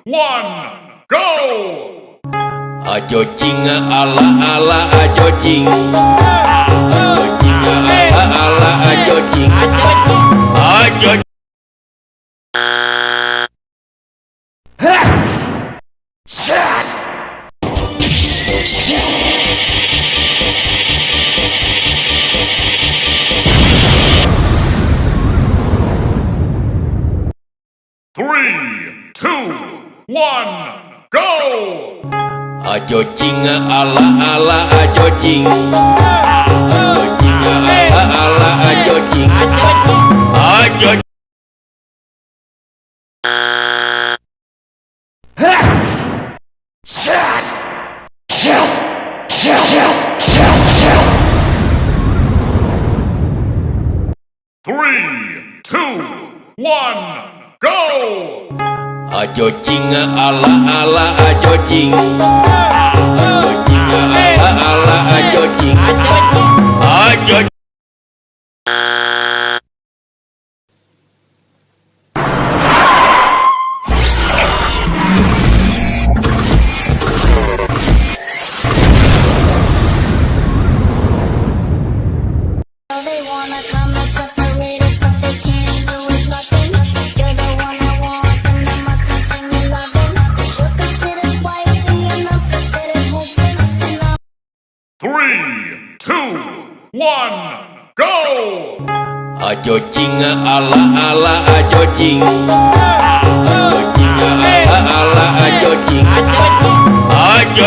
1, go! Ajo jing ala ala ajo jing. Ajo jing ala ala ajo jing. Ajo. Shut. Three, two, one, go! Ajo jing ala ala ajo jing. Ajo jing ala ala ajo jing. Ajo. Shut. Shut. Shut. Shut. Shut. Shut. 3, 2, 1, go! Ajo jing ala ala ajo jing. Ajo jing ala ala ajo jing. Ajo. They wanna come and separate us, but they can't do it nothing. You're the one I want, and I'm not considered loving. You're considered wife, and I'm considered husband. And I'm 3, 2, 1, go! Ajo jing ala ala ajo jing. Ajo jing ala ala ajo jing. Ajo.